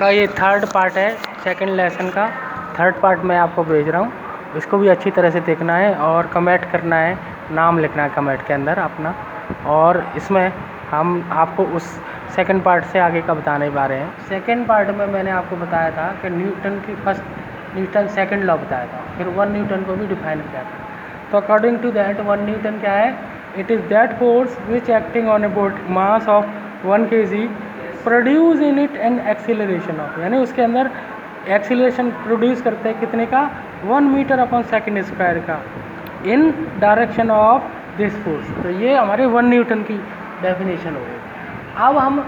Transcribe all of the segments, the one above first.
का ये third part है, सेकंड लेसन का थर्ड पार्ट मैं आपको भेज रहा हूँ। इसको भी अच्छी तरह से देखना है और कमेंट करना है, नाम लिखना है कमेंट के अंदर अपना। और इसमें हम आपको उस सेकंड पार्ट से आगे का बताने वाले हैं। सेकंड पार्ट में मैंने आपको बताया था कि न्यूटन की फर्स्ट न्यूटन सेकंड लॉ बताया था, फिर 1 न्यूटन को भी डिफाइन किया था। तो अकॉर्डिंग टू दैट 1 न्यूटन क्या है? It is that force which acting on a body mass of 1 kg produce in it an acceleration of, यानी उसके अंदर एक्सीलरेशन प्रोड्यूस करते हैं कितने का? 1 मीटर अपॉन सेकंड स्क्वायर का इन डायरेक्शन ऑफ दिस फोर्स। तो ये हमारे 1 न्यूटन की डेफिनेशन हो गई। अब हम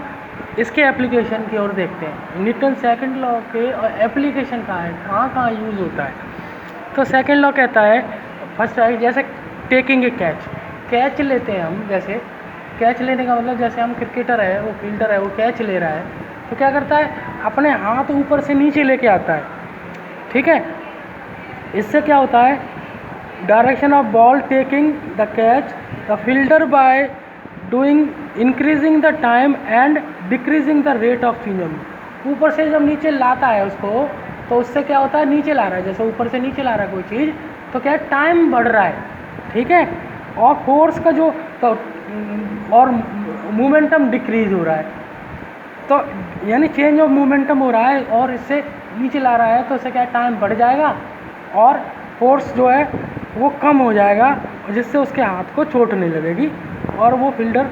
इसके एप्लीकेशन की ओर देखते हैं। न्यूटन सेकंड लॉ के एप्लीकेशन कहाँ है, कहाँ कहाँ यूज़ होता है? तो सेकंड लॉ कहता है फर्स्ट है जैसे टेकिंग ए कैच लेते हैं हम। जैसे कैच लेने का मतलब जैसे हम क्रिकेटर है, वो फील्डर है, वो कैच ले रहा है तो क्या करता है? अपने हाथ ऊपर से नीचे लेके आता है, ठीक है। इससे क्या होता है? Direction of ball taking the catch the fielder by doing increasing the time and decreasing the rate of change. ऊपर से जब नीचे लाता है उसको तो उससे क्या होता है? नीचे ला रहा है, जैसे ऊपर से नीचे ला रहा है कोई चीज़ तो क्या है? टाइम बढ़ रहा है, ठीक है। और फोर्स का जो तो और मोमेंटम डिक्रीज हो रहा है, तो यानी चेंज ऑफ मोमेंटम हो रहा है और इससे नीचे ला रहा है तो इससे क्या है? टाइम बढ़ जाएगा और फोर्स जो है वो कम हो जाएगा, जिससे उसके हाथ को चोट नहीं लगेगी और वो फील्डर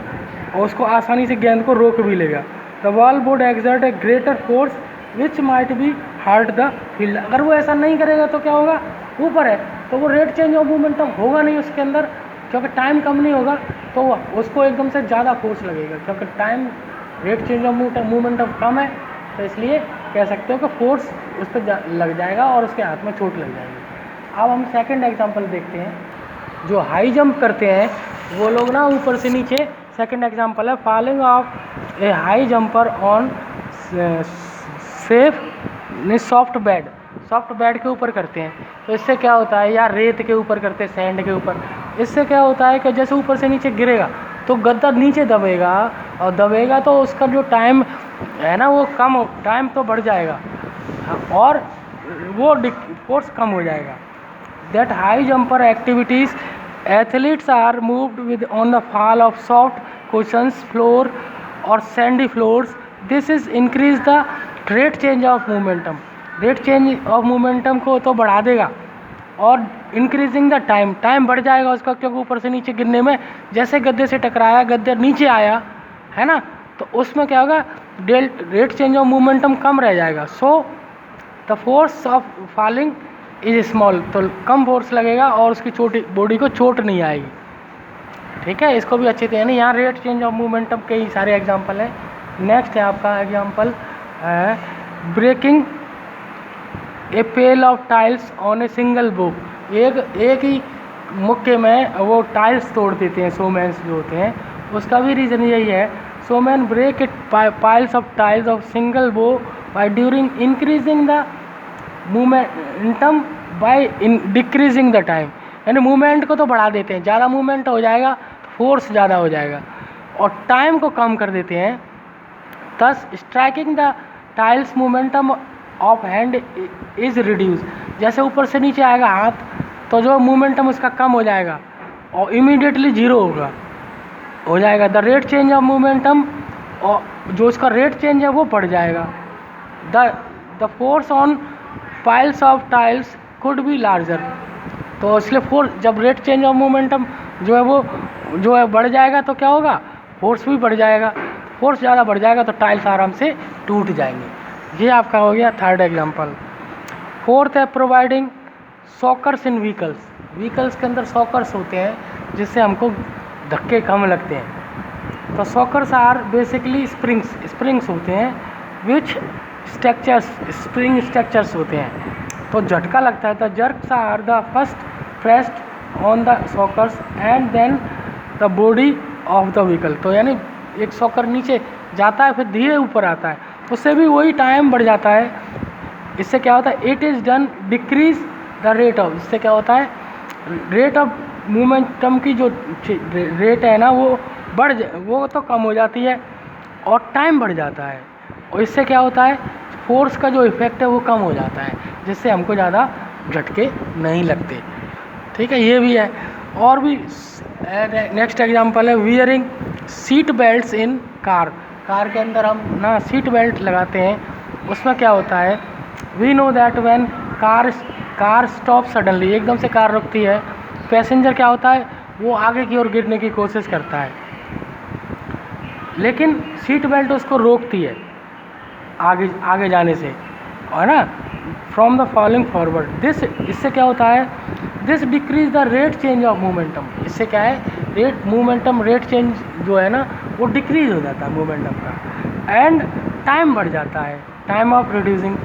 उसको आसानी से गेंद को रोक भी लेगा। The ball would exert a greater force which might be hurt the field. अगर वो ऐसा नहीं करेगा तो क्या होगा? ऊपर है तो वो रेट चेंज ऑफ मोमेंटम होगा नहीं उसके अंदर, क्योंकि टाइम कम नहीं होगा तो उसको एकदम से ज़्यादा फोर्स लगेगा, क्योंकि time rate change of momentum कम है तो इसलिए कह सकते हो कि फोर्स उस पर लग जाएगा और उसके हाथ में चोट लग जाएगी। अब हम सेकंड एग्जांपल देखते हैं। जो हाई जंप करते हैं वो लोग ना ऊपर से नीचे, सेकंड एग्जांपल है falling of A high jumper on safe soft bed के ऊपर करते हैं। तो इससे क्या होता है? या रेत के ऊपर करते हैं, सैंड के ऊपर। इससे क्या होता है कि जैसे ऊपर से नीचे गिरेगा तो गद्दा नीचे दबेगा और दबेगा तो उसका जो टाइम है ना वो कम, टाइम तो बढ़ जाएगा और वो फोर्स कम हो जाएगा। That high jumper activities athletes are moved with on the fall of soft cushions floor और sandy floors. This is increase the rate change of momentum. Rate change of momentum को तो बढ़ा देगा और इंक्रीजिंग द टाइम बढ़ जाएगा उसका, क्योंकि ऊपर से नीचे गिरने में जैसे गद्दे से टकराया, गद्दे नीचे आया है ना, तो उसमें क्या होगा? रेट चेंज ऑफ मोमेंटम कम रह जाएगा। So the force of falling is small, तो कम फोर्स लगेगा और उसकी बॉडी को चोट नहीं आएगी, ठीक है। इसको भी अच्छे से यानी यहाँ रेट चेंज ऑफ मोमेंटम के ही सारे एग्जांपल हैं। नेक्स्ट है आपका एग्जांपल है breaking a pile of tiles on a single blow. एक ही मुक्के में वो टाइल्स तोड़ देते हैं शोमैन्स जो होते हैं, उसका भी रीज़न यही है। Showman break it piles of tiles of single blow by during increasing the momentum by decreasing the time. यानी मूवमेंट को तो बढ़ा देते हैं, ज़्यादा मूवमेंट हो जाएगा तो फोर्स ज़्यादा हो जाएगा, और टाइम को कम कर देते हैं। Thus striking the tiles momentum of hand is reduce. जैसे ऊपर से नीचे आएगा हाथ तो जो मोमेंटम उसका कम हो जाएगा और इमीडिएटली जीरो हो जाएगा। The rate change of momentum, और जो उसका रेट चेंज है वो बढ़ जाएगा। The force on piles of tiles could be larger. तो इसलिए फोर्स, जब रेट चेंज ऑफ मोमेंटम जो है वो जो है बढ़ जाएगा तो क्या होगा? फोर्स भी बढ़ जाएगा। फोर्स ज़्यादा बढ़ जाएगा तो टाइल्स आराम से टूट जाएंगे। ये आपका हो गया थर्ड एग्जांपल। फोर्थ है प्रोवाइडिंग सॉकर्स इन व्हीकल्स के अंदर सॉकर्स होते हैं जिससे हमको धक्के कम लगते हैं। तो सॉकर्स आर बेसिकली स्प्रिंग्स होते हैं विच स्प्रिंग स्ट्रक्चर्स होते हैं। तो झटका लगता है। The jerks are the first pressed on the shockers and then the body of the vehicle. तो यानी एक सॉकर नीचे जाता है फिर धीरे ऊपर आता है, उससे भी वही टाइम बढ़ जाता है। इससे क्या होता है? It is done decrease the rate of. इससे क्या होता है? रेट ऑफ मोमेंटम की जो रेट है ना वो वो तो कम हो जाती है और टाइम बढ़ जाता है। और इससे क्या होता है? फोर्स का जो इफ़ेक्ट है वो कम हो जाता है, जिससे हमको ज़्यादा झटके नहीं लगते। ठीक है, ये भी है। और भी नेक्स्ट एग्जांपल है वियरिंग सीट बेल्ट्स इन कार। कार के अंदर हम ना सीट बेल्ट लगाते हैं, उसमें क्या होता है, we know that when car stop suddenly, एकदम से कार रुकती है, पैसेंजर क्या होता है, वो आगे की ओर गिरने की कोशिश करता है, लेकिन सीट बेल्ट उसको रोकती है आगे आगे जाने से, है ना, फ्रॉम द फॉलिंग फॉरवर्ड। इससे क्या होता है, this decrease the rate change of momentum. इससे क्या है, रेट चेंज जो है ना वो डिक्रीज हो जाता है मोमेंटम का, एंड टाइम बढ़ जाता है, टाइम ऑफ रिड्यूसिंग,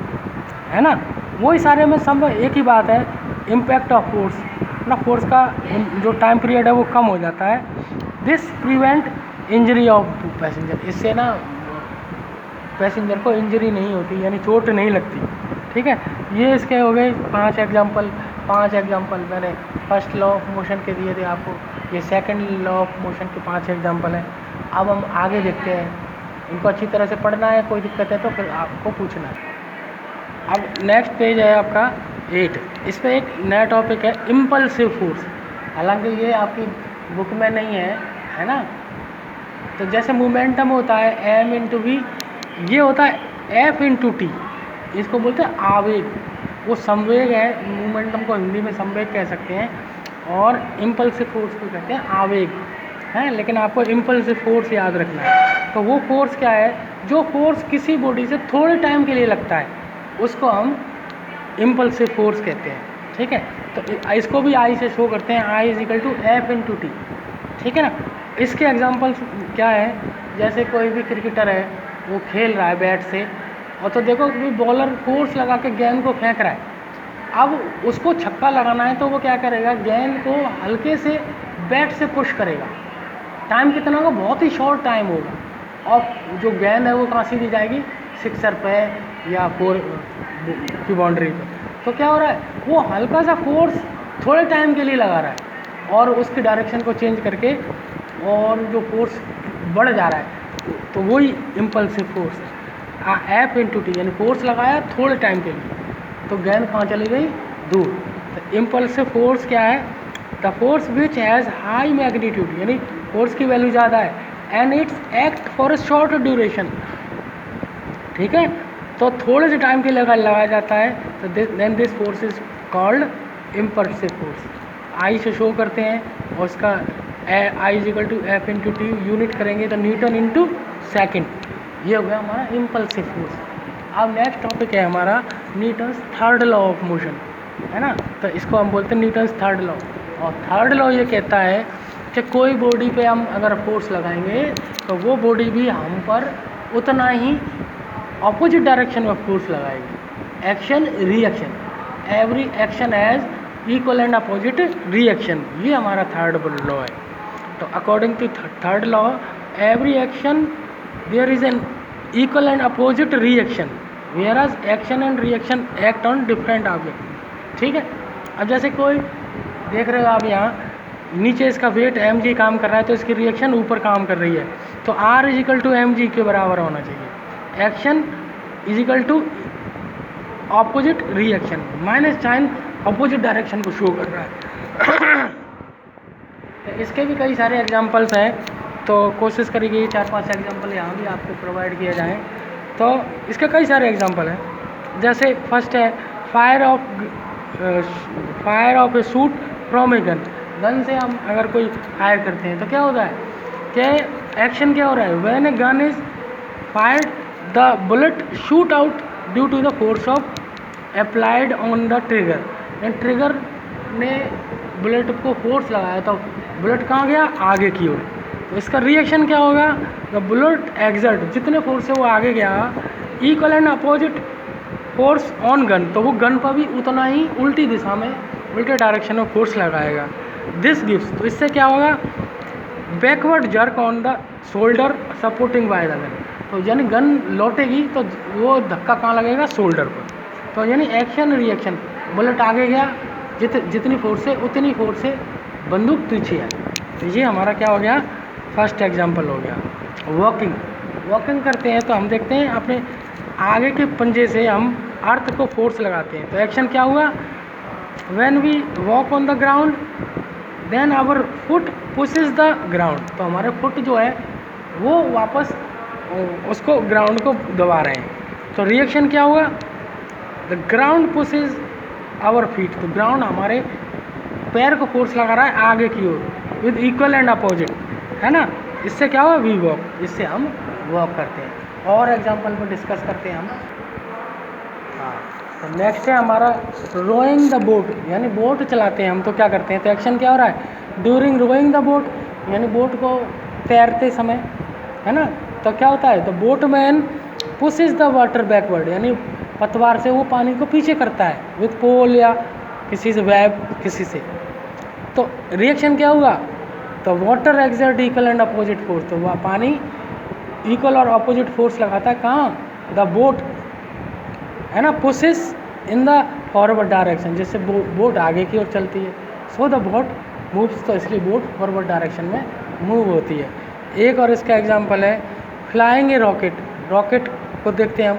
है ना। वही सारे में सब एक ही बात है, इम्पैक्ट ऑफ फोर्स ना, फोर्स का जो टाइम पीरियड है वो कम हो जाता है। This prevent injury of passenger. इससे ना पैसेंजर को इंजरी नहीं होती, यानी चोट नहीं लगती। ठीक है, ये इसके हो गए 5 एग्जाम्पल मैंने फर्स्ट लॉ ऑफ मोशन के दिए थे आपको, ये सेकंड लॉ ऑफ मोशन के 5 एग्जाम्पल हैं। अब हम आगे देखते हैं, इनको अच्छी तरह से पढ़ना है, कोई दिक्कत है तो फिर आपको पूछना है। अब नेक्स्ट पेज है आपका 8, इस पर एक नया टॉपिक है इम्पल्सिव फोर्स। हालांकि ये आपकी बुक में नहीं है ना। तो जैसे मोमेंटम होता है m इंटू वी, ये होता है F इंटू टी, इसको बोलते हैं आवेग। वो संवेग है, मोमेंटम को हिंदी में संवेग कह सकते हैं, और इम्पल्सिव फोर्स को कहते हैं आवेग, है। लेकिन आपको इम्पल्सिव फोर्स याद रखना है। तो वो फोर्स क्या है, जो फोर्स किसी बॉडी से थोड़े टाइम के लिए लगता है उसको हम इम्पल्सिव फोर्स कहते हैं। ठीक है, तो इसको भी आई से शो करते हैं, I is equal to F into T. ठीक है ना। इसके एग्जाम्पल्स क्या है, जैसे कोई भी क्रिकेटर है, वो खेल रहा है बैट से, और तो देखो कि बॉलर फोर्स लगा के गेंद को फेंक रहा है। अब उसको छक्का लगाना है तो वो क्या करेगा, गेंद को हल्के से बैट से पुश करेगा। टाइम कितना होगा, बहुत ही शॉर्ट टाइम होगा, और जो गेंद है वो कहाँ सीधी जाएगी, सिक्सर पे या 4 की बाउंड्री पे। तो क्या हो रहा है, वो हल्का सा फोर्स थोड़े टाइम के लिए लगा रहा है, और उसकी डायरेक्शन को चेंज करके और जो फोर्स बढ़ जा रहा है, तो वही इम्पल्सिव फोर्स है। एफ इंटू टी, यानी फोर्स लगाया थोड़े टाइम के लिए, तो गेंद कहाँ चली गई, दूर। तो इम्पल्सिव फोर्स क्या है, the force which has high magnitude, यानी फोर्स की वैल्यू ज़्यादा है, and it's act for a short duration. ठीक है, तो थोड़े से टाइम के लिए अगर लगाया जाता है तो then this force is called impulsive force. I से शो करते हैं, और उसका I is equal to F into T unit करेंगे तो न्यूटन इंटू सेकेंड। ये हो गया हमारा इम्पल्सिव फोर्स। अब नेक्स्ट टॉपिक है हमारा Newton's third law of motion, है ना। तो इसको हम बोलते हैं न्यूटन्स थर्ड लॉ। और थर्ड लॉ ये कहता है कि कोई बॉडी पे हम अगर फोर्स लगाएंगे तो वो बॉडी भी हम पर उतना ही ऑपोजिट डायरेक्शन में फोर्स लगाएगी। Action reaction, every action has equal and opposite reaction, ये हमारा थर्ड लॉ है। तो according to third law, every action there is an equal and opposite reaction, whereas action and reaction act on different object. ठीक है, अब जैसे कोई देख रहे हो आप, यहाँ नीचे इसका वेट mg काम कर रहा है, तो इसकी रिएक्शन ऊपर काम कर रही है, तो r is equal to mg के बराबर होना चाहिए। Action is equal to opposite reaction, minus sign opposite direction को शो कर रहा है। इसके भी कई सारे एग्जांपल्स हैं, तो कोशिश करेंगे 4-5 एग्जांपल यहाँ भी आपको प्रोवाइड किए जाएँ। तो इसके कई सारे एग्जांपल हैं, जैसे फर्स्ट है fire of A shoot from a gun. Gun से हम अगर कोई फायर करते हैं तो क्या होता है कि एक्शन क्या हो रहा है, when a gun is fired the bullet shoot out due to the force of applied on the trigger. Trigger ने बुलेट को फोर्स लगाया तो बुलेट कहाँ गया, आगे की ओर। तो इसका रिएक्शन क्या होगा, द बुलेट एक्सर्ट, जितने फोर्स से वो आगे गया, equal and opposite force on gun, तो वो गन पर भी उतना ही उल्टी दिशा में, उल्टे डायरेक्शन में फोर्स लगाएगा। दिस गिव्स, तो इससे क्या होगा, backward jerk on the shoulder supporting by the gun. तो यानी गन लौटेगी तो वो धक्का कहाँ लगेगा, शोल्डर पर। तो यानी एक्शन रिएक्शन, बुलेट आगे गया, जितनी फोर्स है उतनी फोर्स से बंदूक पीछे है। तो ये हमारा क्या हो गया, फर्स्ट एग्जांपल हो गया। वॉकिंग करते हैं तो हम देखते हैं अपने आगे के पंजे से हम अर्थ को फोर्स लगाते हैं। तो एक्शन क्या हुआ, when we walk on the ground then our foot pushes the ground, तो हमारे फुट जो है वो वापस उसको ग्राउंड को दबा रहे हैं। तो रिएक्शन क्या हुआ, the ground pushes our feet, तो ग्राउंड हमारे पैर को फोर्स लगा रहा है आगे की ओर विद इक्वल एंड अपोजिट, है ना। इससे क्या हुआ, वी वॉक, इससे हम वॉक करते हैं। और एग्जांपल पर डिस्कस करते हैं हम। हाँ, तो नेक्स्ट है हमारा रोइंग द बोट, यानी बोट चलाते हैं हम, तो क्या करते हैं, तो एक्शन क्या हो रहा है, ड्यूरिंग रोइंग द बोट, यानी बोट को तैरते समय, है ना। तो क्या होता है, the boatman pushes the water backward, यानी पतवार से वो पानी को पीछे करता है विथ पोल या किसी से वेब किसी से। तो रिएक्शन क्या होगा, तो water exert equal and opposite force, तो वह पानी इक्वल और अपोजिट फोर्स लगाता है कहाँ, द बोट, है ना, pushes in the forward direction, जिससे बोट आगे की ओर चलती है। सो द बोट मूव्स, तो इसलिए बोट फॉरवर्ड डायरेक्शन में मूव होती है। एक और इसका एग्जांपल है फ्लाइंग ए रॉकेट, रॉकेट को देखते हैं हम,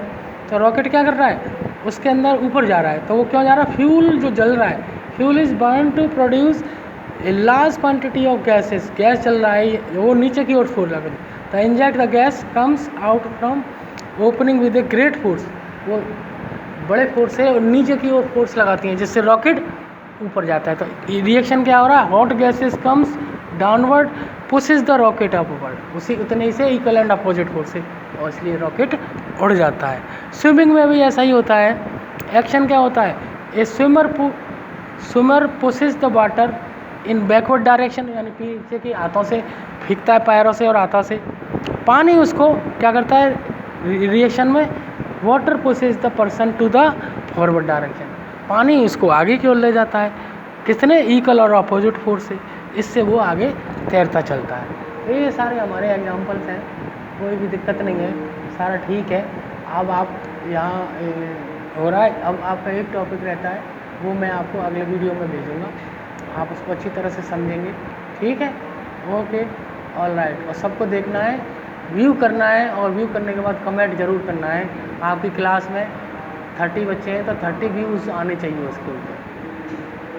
तो रॉकेट क्या कर रहा है, उसके अंदर ऊपर जा रहा है, तो वो क्यों जा रहा है, फ्यूल जो जल रहा है, fuel is burn to produce a large quantity of gases, gas चल रहा है, वो नीचे की ओर फोर्स लगा, the inject the gas comes out from opening with a great force, वो बड़े फोर्स से और नीचे की ओर फोर्स लगाती हैं, जिससे रॉकेट ऊपर जाता है। तो रिएक्शन क्या हो रहा है, hot gases comes downward pushes the rocket upward, उसी उतने ही से इक्वल एंड अपोजिट फोर्स से, और इसलिए रॉकेट उड़ जाता है। स्विमिंग में भी ऐसा ही होता है। एक्शन क्या होता है, ए swimmer pushes the water in backward direction, यानी पीछे के हाथों से फेंकता है, पैरों से और हाथों से। पानी उसको क्या करता है, रिएक्शन में water pushes the person to the forward direction, पानी उसको आगे की ओर ले जाता है, कितने इक्वल और अपोजिट फोर्स से, इससे वो आगे तैरता चलता है। तो ये सारे हमारे एग्जांपल्स हैं, कोई भी दिक्कत नहीं है, सारा ठीक है। अब आप यहाँ हो रहा है, अब आपका एक टॉपिक रहता है, वो मैं आपको अगले वीडियो में भेजूँगा, आप उसको अच्छी तरह से समझेंगे, ठीक है, ओके, ऑल राइट। और सबको देखना है, व्यू करना है, और व्यू करने के बाद कमेंट ज़रूर करना है। आपकी क्लास में 30 बच्चे हैं तो 30 व्यूज़ आने चाहिए उसके ऊपर।